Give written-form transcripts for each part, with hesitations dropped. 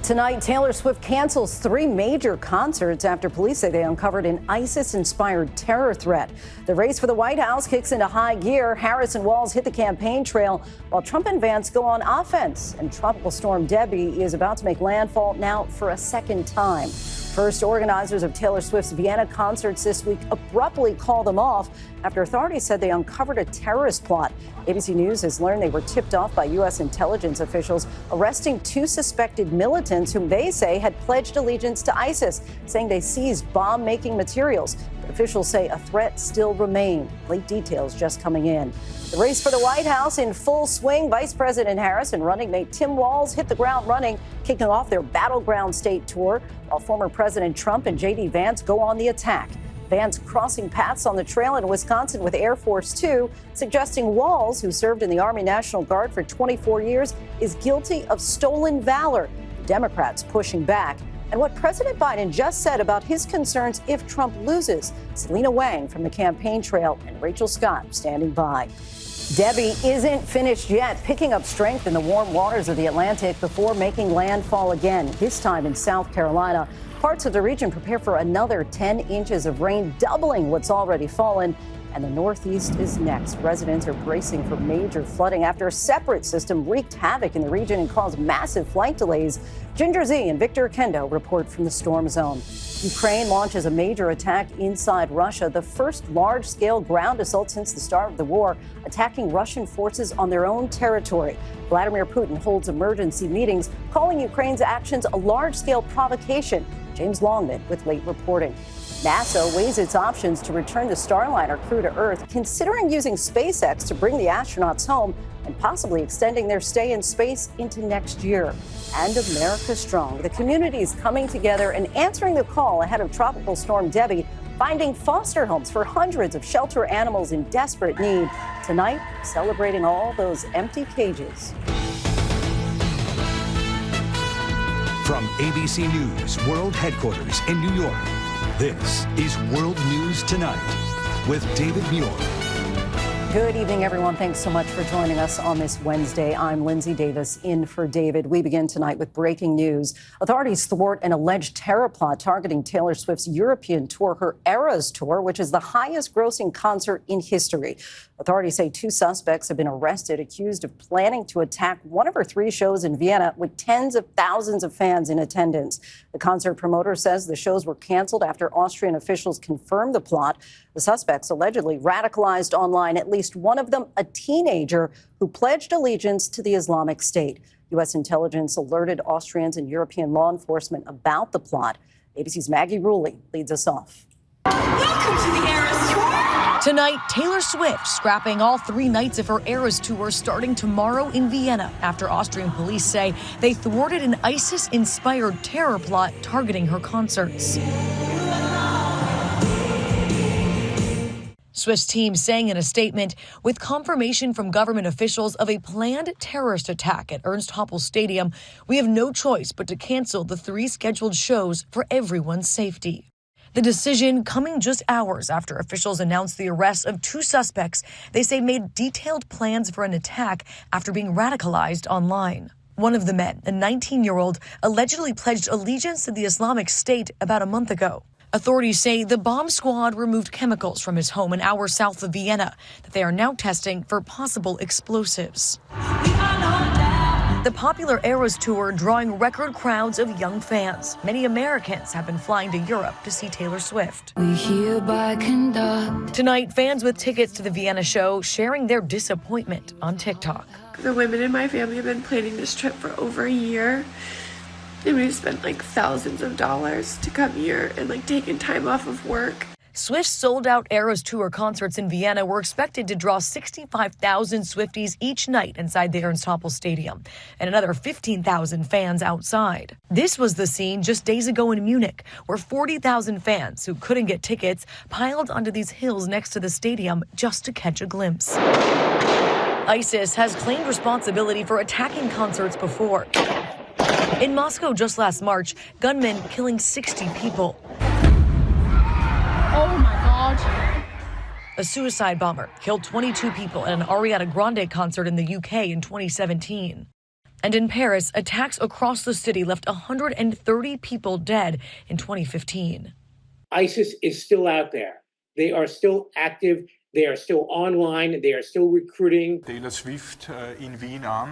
Tonight, Taylor Swift cancels 3 major concerts after police say they uncovered an ISIS-inspired terror threat. The race for the White House kicks into high gear. Harris-Walz hit the campaign trail while Trump and Vance go on offense. And Tropical Storm Debby is about to make landfall now for a second time. First, organizers of Taylor Swift's Vienna concerts this week abruptly called them off after authorities said they uncovered a terrorist plot. ABC News has learned they were tipped off by U.S. intelligence officials arresting 2 suspected militants whom they say had pledged allegiance to ISIS, saying they seized bomb-making materials. But officials say a threat still remained. Late details just coming in. The race for the White House in full swing. Vice President Harris and running mate Tim Walz hit the ground running, kicking off their battleground state tour, while former President Trump and J.D. Vance go on the attack. Vance crossing paths on the trail in Wisconsin with Air Force 2, suggesting Walz, who served in the Army National Guard for 24 years, is guilty of stolen valor. Democrats pushing back. And what President Biden just said about his concerns if Trump loses. Selena Wang from the campaign trail and Rachel Scott standing by. Debby isn't finished yet, picking up strength in the warm waters of the Atlantic before making landfall again, this time in South Carolina. Parts of the region prepare for another 10 inches of rain, doubling what's already fallen. And the Northeast is next. Residents are bracing for major flooding after a separate system wreaked havoc in the region and caused massive flight delays. Ginger Z and Victor Oquendo report from the storm zone. Ukraine launches a major attack inside Russia, the first large-scale ground assault since the start of the war, attacking Russian forces on their own territory. Vladimir Putin holds emergency meetings, calling Ukraine's actions a large-scale provocation. James Longman with late reporting. NASA weighs its options to return the Starliner crew to Earth, considering using SpaceX to bring the astronauts home and possibly extending their stay in space into next year. And America strong. The community is coming together and answering the call ahead of Tropical Storm Debby, finding foster homes for hundreds of shelter animals in desperate need. Tonight, celebrating all those empty cages. From ABC News World Headquarters in New York, this is World News Tonight with David Muir. Good evening, everyone. Thanks so much for joining us on this Wednesday. I'm Lindsay Davis in for David. We begin tonight with breaking news. Authorities thwart an alleged terror plot targeting Taylor Swift's European tour, her Eras tour, which is the highest grossing concert in history. Authorities say 2 suspects have been arrested, accused of planning to attack one of her 3 shows in Vienna with tens of thousands of fans in attendance. The concert promoter says the shows were canceled after Austrian officials confirmed the plot. The suspects allegedly radicalized online, at least one of them a teenager who pledged allegiance to the Islamic State. U.S. intelligence alerted Austrians and European law enforcement about the plot. ABC's Maggie Rulli leads us off. Welcome to the Eras Tour. Tonight, Taylor Swift scrapping all 3 nights of her Eras tour starting tomorrow in Vienna after Austrian police say they thwarted an ISIS-inspired terror plot targeting her concerts. Swift's team saying in a statement, with confirmation from government officials of a planned terrorist attack at Harris-Walz Stadium, we have no choice but to cancel the 3 scheduled shows for everyone's safety. The decision coming just hours after officials announced the arrest of 2 suspects they say made detailed plans for an attack after being radicalized online. One of the men, a 19-year-old, allegedly pledged allegiance to the Islamic State about a month ago. Authorities say the bomb squad removed chemicals from his home an hour south of Vienna that they are now testing for possible explosives. The popular Eras tour drawing record crowds of young fans. Many Americans have been flying to Europe to see Taylor Swift. We hereby conduct. Tonight, fans with tickets to the Vienna show sharing their disappointment on TikTok. The women in my family have been planning this trip for over a year. And we've spent thousands of dollars to come here and taking time off of work. Swift's sold-out Eras Tour concerts in Vienna were expected to draw 65,000 Swifties each night inside the Harris-Walz Stadium and another 15,000 fans outside. This was the scene just days ago in Munich, where 40,000 fans who couldn't get tickets piled onto these hills next to the stadium just to catch a glimpse. ISIS has claimed responsibility for attacking concerts before. In Moscow just last March, gunmen killing 60 people. Oh my God. A suicide bomber killed 22 people at an Ariana Grande concert in the UK in 2017. And in Paris, attacks across the city left 130 people dead in 2015. ISIS is still out there. They are still active. They are still online. They are still recruiting.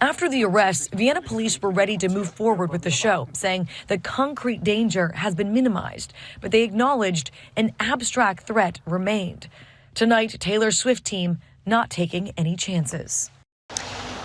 After the arrests, Vienna police were ready to move forward with the show, saying the concrete danger has been minimized, but they acknowledged an abstract threat remained. Tonight, Taylor's Swift team not taking any chances.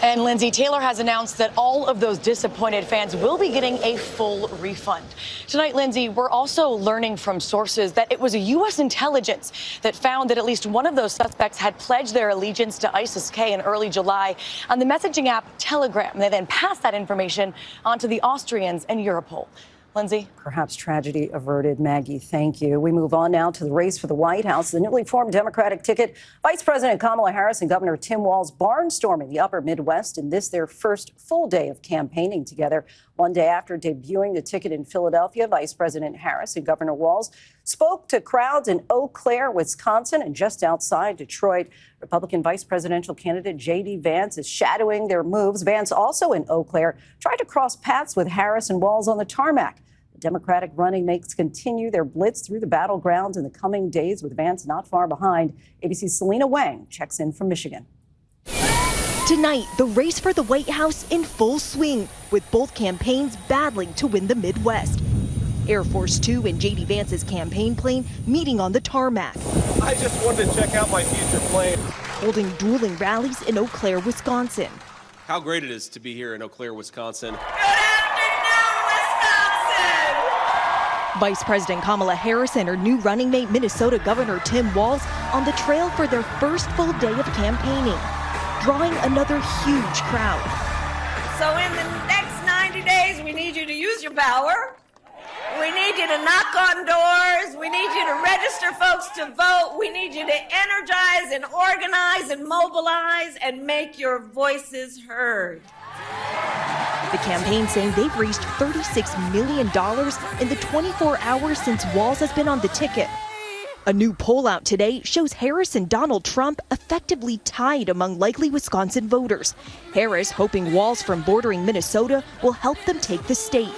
And Lindsay, Taylor has announced that all of those disappointed fans will be getting a full refund. Tonight, Lindsay, we're also learning from sources that it was a U.S. intelligence that found that at least one of those suspects had pledged their allegiance to ISIS-K in early July on the messaging app Telegram. They then passed that information on to the Austrians and Europol. Lindsay? Perhaps tragedy averted. Maggie, thank you. We move on now to the race for the White House. The newly formed Democratic ticket, Vice President Kamala Harris and Governor Tim Walz barnstorming the upper Midwest in this their first full day of campaigning together. One day after debuting the ticket in Philadelphia, Vice President Harris and Governor Walz spoke to crowds in Eau Claire, Wisconsin, and just outside Detroit. Republican vice presidential candidate J.D. Vance is shadowing their moves. Vance, also in Eau Claire, tried to cross paths with Harris and Walz on the tarmac. The Democratic running mates continue their blitz through the battlegrounds in the coming days, with Vance not far behind. ABC's Selena Wang checks in from Michigan. Tonight, the race for the White House in full swing, with both campaigns battling to win the Midwest. Air Force Two and J.D. Vance's campaign plane meeting on the tarmac. I just wanted to check out my future plane. Holding dueling rallies in Eau Claire, Wisconsin. How great it is to be here in Eau Claire, Wisconsin. Vice President Kamala Harris and her new running mate, Minnesota Governor Tim Walz, on the trail for their first full day of campaigning, drawing another huge crowd. So in the next 90 days, we need you to use your power. We need you to knock on doors. We need you to register folks to vote. We need you to energize and organize and mobilize and make your voices heard. The campaign saying they've reached $36 million in the 24 hours since Walz has been on the ticket. A new poll out today shows Harris and Donald Trump effectively tied among likely Wisconsin voters. Harris hoping Walz from bordering Minnesota will help them take the state.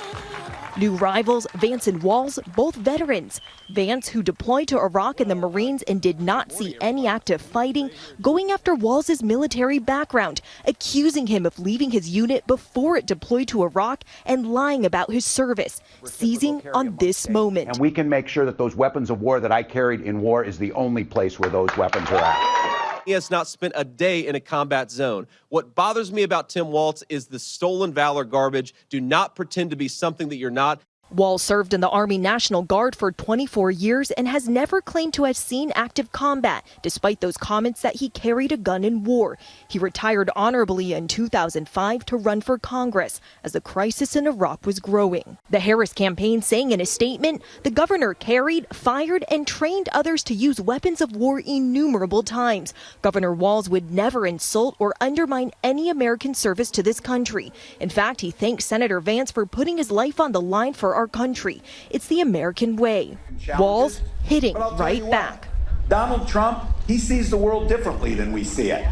New rivals, Vance and Walz, both veterans. Vance, who deployed to Iraq in the Marines and did not see any active fighting, going after Walz's military background, accusing him of leaving his unit before it deployed to Iraq and lying about his service, seizing on this moment. And we can make sure that those weapons of war that I carried in war is the only place where those weapons are at. He has not spent a day in a combat zone. What bothers me about Tim Walz is the stolen valor garbage. Do not pretend to be something that you're not. Walz served in the Army National Guard for 24 years and has never claimed to have seen active combat, despite those comments that he carried a gun in war. He retired honorably in 2005 to run for Congress as the crisis in Iraq was growing. The Harris campaign saying in a statement, the governor carried, fired, and trained others to use weapons of war innumerable times. Governor Walz would never insult or undermine any American service to this country. In fact, he thanked Senator Vance for putting his life on the line for our country. It's the American way. Walz hitting right back. Donald Trump, he sees the world differently than we see it.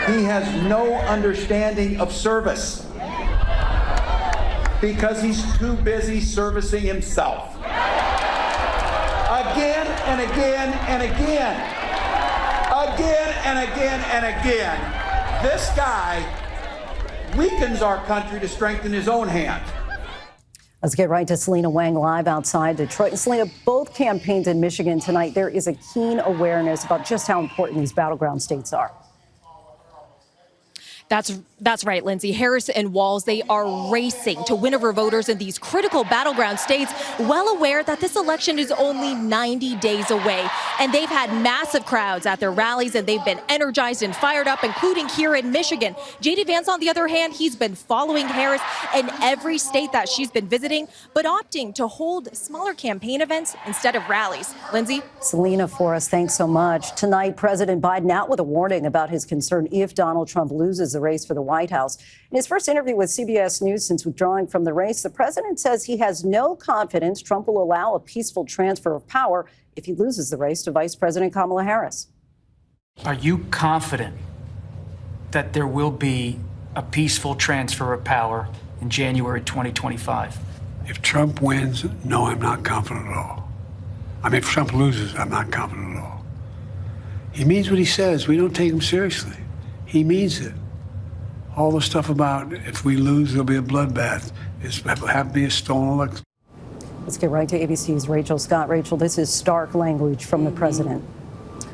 He has no understanding of service because he's too busy servicing himself. Again and again and again. Again and again and again. This guy weakens our country to strengthen his own hand. Let's get right to Selena Wang live outside Detroit. And Selena, both campaigns in Michigan tonight, there is a keen awareness about just how important these battleground states are. That's right, Lindsay. Harris and Walz, they are racing to win over voters in these critical battleground states, well aware that this election is only 90 days away. And they've had massive crowds at their rallies, and they've been energized and fired up, including here in Michigan. J.D. Vance, on the other hand, he's been following Harris in every state that she's been visiting, but opting to hold smaller campaign events instead of rallies. Lindsay? Selena for us, thanks so much. Tonight, President Biden out with a warning about his concern if Donald Trump loses the race for the White House. In his first interview with CBS News since withdrawing from the race, the president says he has no confidence Trump will allow a peaceful transfer of power if he loses the race to Vice President Kamala Harris. Are you confident that there will be a peaceful transfer of power in January 2025. If Trump wins, no, I'm not confident at all. I mean, if Trump loses, I'm not confident at all. He means what he says. We don't take him seriously. He means it. All the stuff about if we lose, there'll be a bloodbath. It's have to be a stolen election. Let's get right to ABC's Rachel Scott. Rachel, this is stark language from the president.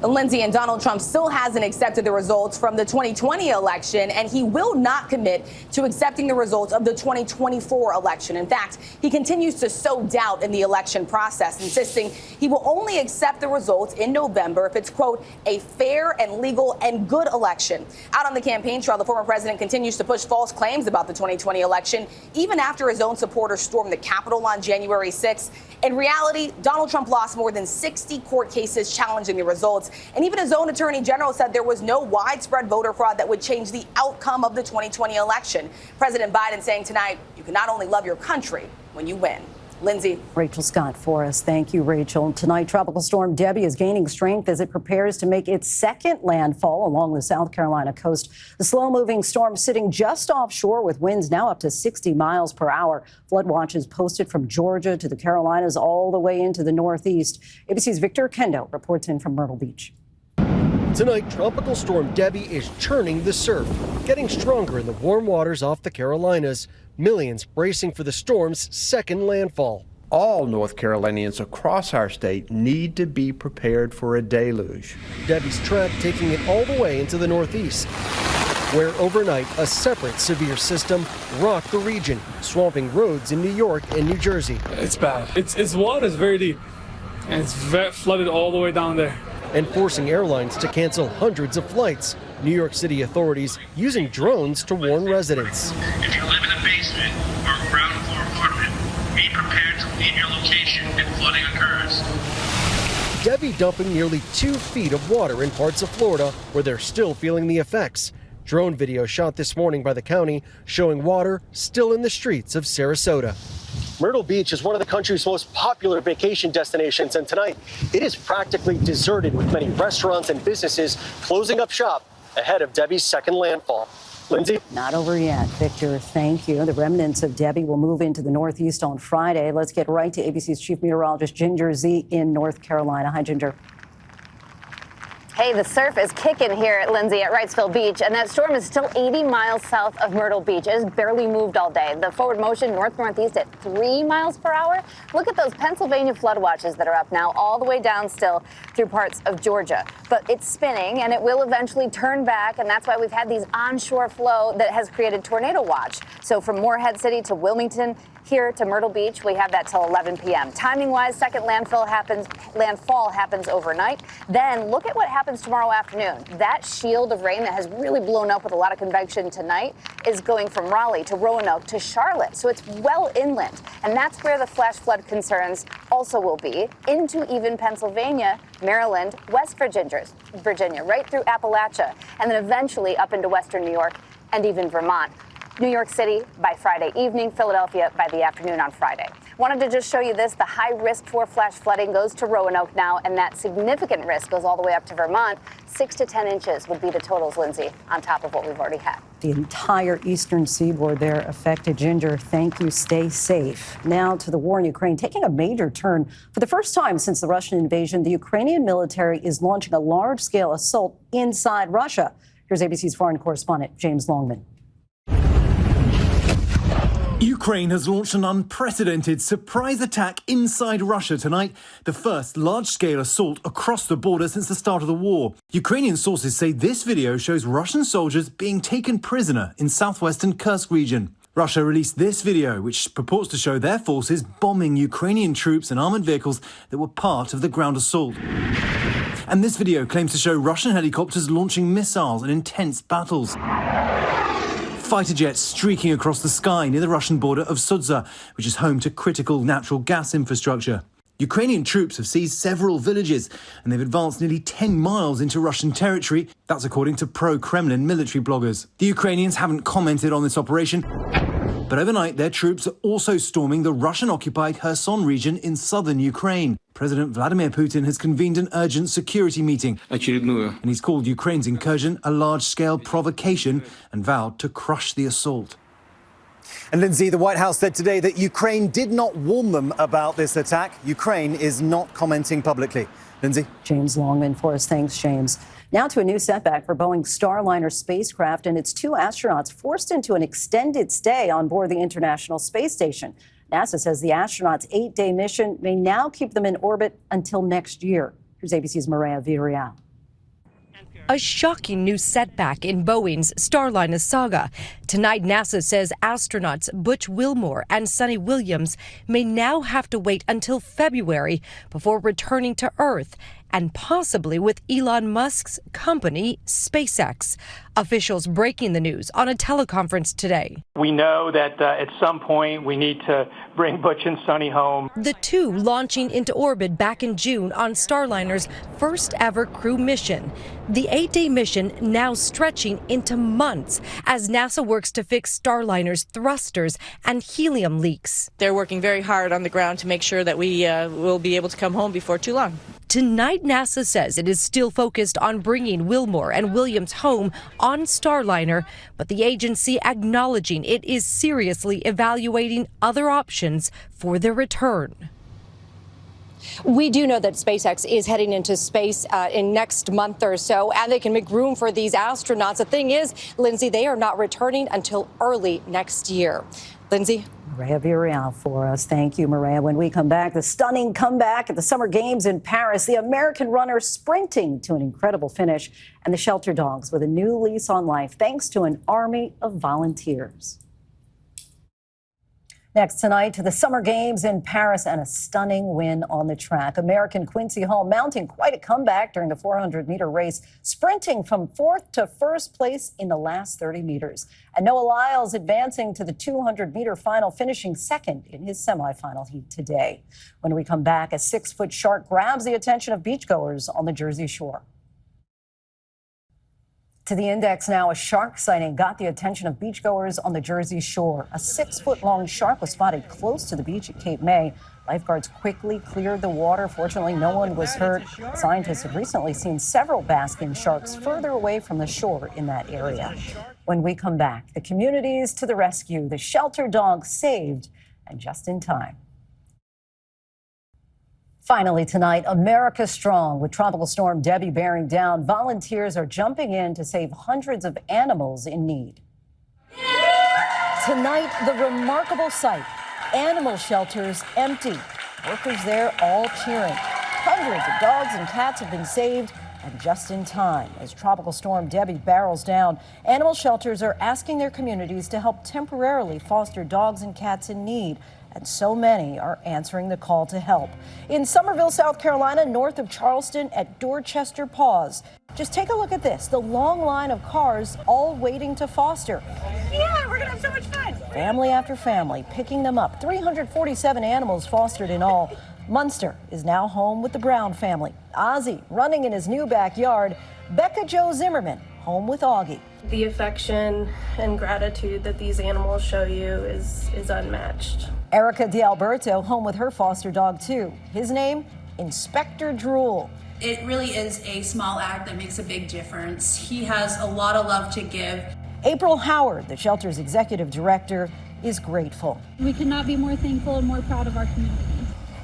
Lindsay, and Donald Trump still hasn't accepted the results from the 2020 election, and he will not commit to accepting the results of the 2024 election. In fact, he continues to sow doubt in the election process, insisting he will only accept the results in November if it's, quote, a fair and legal and good election. Out on the campaign trail, the former president continues to push false claims about the 2020 election, even after his own supporters stormed the Capitol on January 6th. In reality, Donald Trump lost more than 60 court cases challenging the results. And even his own attorney general said there was no widespread voter fraud that would change the outcome of the 2020 election. President Biden saying tonight, you can not only love your country when you win. Lindsay. Rachel Scott for us. Thank you, Rachel. Tonight, Tropical Storm Debby is gaining strength as it prepares to make its second landfall along the South Carolina coast. The slow-moving storm sitting just offshore with winds now up to 60 miles per hour. Flood watches posted from Georgia to the Carolinas all the way into the Northeast. ABC's Victor Oquendo reports in from Myrtle Beach. Tonight, Tropical Storm Debby is churning the surf, getting stronger in the warm waters off the Carolinas. Millions bracing for the storm's second landfall. All North Carolinians across our state need to be prepared for a deluge. Debby's track taking it all the way into the Northeast, where overnight a separate severe system rocked the region, swamping roads in New York and New Jersey. It's bad. Its water is very deep, and it's flooded all the way down there. And forcing airlines to cancel hundreds of flights. New York City authorities using drones to warn residents. If you live in a basement or a ground floor apartment, be prepared to leave your location if flooding occurs. Debby dumping nearly 2 feet of water in parts of Florida where they're still feeling the effects. Drone video shot this morning by the county showing water still in the streets of Sarasota. Myrtle Beach is one of the country's most popular vacation destinations, and tonight it is practically deserted with many restaurants and businesses closing up shop ahead of Debby's second landfall. Lindsay? Not over yet. Victor, thank you. The remnants of Debby will move into the Northeast on Friday. Let's get right to ABC's chief meteorologist, Ginger Z in North Carolina. Hi, Ginger. Hey, the surf is kicking here at Lindsay at Wrightsville Beach, and that storm is still 80 miles south of Myrtle Beach. It has barely moved all day. The forward motion north-northeast at 3 miles per hour. Look at those Pennsylvania flood watches that are up now all the way down still through parts of Georgia. But it's spinning, and it will eventually turn back, and that's why we've had these onshore flow that has created tornado watch. So from Morehead City to Wilmington, here to Myrtle Beach, we have that till 11 p.m. Timing-wise, second landfall happens overnight. Then look at what happens tomorrow afternoon. That shield of rain that has really blown up with a lot of convection tonight is going from Raleigh to Roanoke to Charlotte. So it's well inland. And that's where the flash flood concerns also will be, into even Pennsylvania, Maryland, West Virginia, right through Appalachia, and then eventually up into western New York and even Vermont. New York City by Friday evening, Philadelphia by the afternoon on Friday. Wanted to just show you this. The high risk for flash flooding goes to Roanoke now, and that significant risk goes all the way up to Vermont. 6 to 10 inches would be the totals, Lindsay, on top of what we've already had. The entire eastern seaboard there affected. Ginger, thank you. Stay safe. Now to the war in Ukraine, taking a major turn. For the first time since the Russian invasion, the Ukrainian military is launching a large-scale assault inside Russia. Here's ABC's foreign correspondent, James Longman. Ukraine has launched an unprecedented surprise attack inside Russia tonight, the first large-scale assault across the border since the start of the war. Ukrainian sources say this video shows Russian soldiers being taken prisoner in southwestern Kursk region. Russia released this video, which purports to show their forces bombing Ukrainian troops and armoured vehicles that were part of the ground assault. And this video claims to show Russian helicopters launching missiles and intense battles. Fighter jets streaking across the sky near the Russian border of Sudza, which is home to critical natural gas infrastructure. Ukrainian troops have seized several villages, and they've advanced nearly 10 miles into Russian territory. That's according to pro-Kremlin military bloggers. The Ukrainians haven't commented on this operation, but overnight their troops are also storming the Russian-occupied Kherson region in southern Ukraine. President Vladimir Putin has convened an urgent security meeting. And he's called Ukraine's incursion a large-scale provocation and vowed to crush the assault. And Lindsay, the White House said today that Ukraine did not warn them about this attack. Ukraine is not commenting publicly. Lindsay? James Longman for us. Thanks, James. Now to a new setback for Boeing's Starliner spacecraft and its 2 astronauts forced into an extended stay on board the International Space Station. NASA says the astronauts' 8-day mission may now keep them in orbit until next year. Here's ABC's Mireya Villarreal. A shocking new setback in Boeing's Starliner saga. Tonight, NASA says astronauts Butch, Wilmore and Suni Williams may now have to wait until February before returning to Earth, and possibly with Elon Musk's company, SpaceX. Officials breaking the news on a teleconference today. We know that at some point we need to bring Butch and Suni home. The 2 launching into orbit back in June on Starliner's first ever crew mission. The 8-day mission now stretching into months as NASA works to fix Starliner's thrusters and helium leaks. They're working very hard on the ground to make sure that we will be able to come home before too long. Tonight, NASA says it is still focused on bringing Wilmore and Williams home on Starliner, but the agency acknowledging it is seriously evaluating other options for their return. We do know that SpaceX is heading into space in next month or so, and they can make room for these astronauts. The thing is, Lindsay, they are not returning until early next year. Lindsay? Mireya Villarreal for us. Thank you, Mireya. When we come back, the stunning comeback at the Summer Games in Paris, the American runner sprinting to an incredible finish, and the shelter dogs with a new lease on life thanks to an army of volunteers. Next tonight to the Summer Games in Paris and a stunning win on the track. American Quincy Hall mounting quite a comeback during the 400-meter race, sprinting from 4th to 1st place in the last 30 meters. And Noah Lyles advancing to the 200-meter final, finishing 2nd in his semifinal heat today. When we come back, a 6-foot shark grabs the attention of beachgoers on the Jersey Shore. To the index now, a shark sighting got the attention of beachgoers on the Jersey Shore. A 6-foot-long shark was spotted close to the beach at Cape May. Lifeguards quickly cleared the water. Fortunately, no one was hurt. Scientists have recently seen several basking sharks further away from the shore in that area. When we come back, the communities to the rescue, the shelter dogs saved, and just in time. Finally tonight, America strong. With Tropical Storm Debby bearing down, volunteers are jumping in to save hundreds of animals in need. Tonight, the remarkable sight, animal shelters empty. Workers there all cheering. Hundreds of dogs and cats have been saved, and just in time. As Tropical Storm Debby barrels down, animal shelters are asking their communities to help temporarily foster dogs and cats in need. And so many are answering the call to help. In Summerville, South Carolina, north of Charleston at Dorchester Paws. Just take a look at this, the long line of cars all waiting to foster. Yeah, we're gonna have so much fun. Family after family picking them up. 347 animals fostered in all. Munster is now home with the Brown family. Ozzy running in his new backyard. Becca Jo Zimmerman home with Augie. The affection and gratitude that these animals show you is unmatched. Erica D'Alberto home with her foster dog too. His name, Inspector Drool. It really is a small act that makes a big difference. He has a lot of love to give. April Howard, the shelter's executive director, is grateful. We could not be more thankful and more proud of our community.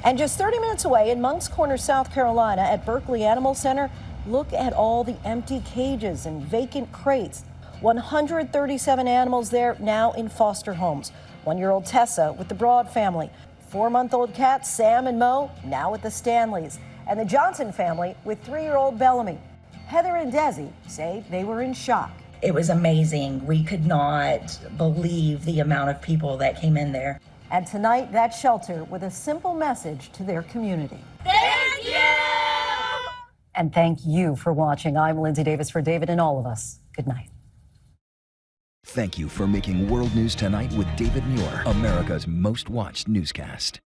And just 30 minutes away in Moncks Corner, South Carolina at Berkeley Animal Center, look at all the empty cages and vacant crates. 137 animals there now in foster homes. 1-year-old Tessa with the Broad family. 4-month-old cats Sam and Mo now with the Stanleys. And the Johnson family with 3-year-old Bellamy. Heather and Desi say they were in shock. It was amazing. We could not believe the amount of people that came in there. And tonight, that shelter with a simple message to their community. Thank you! And thank you for watching. I'm Lindsay Davis for David and all of us. Good night. Thank you for making World News Tonight with David Muir, America's most watched newscast.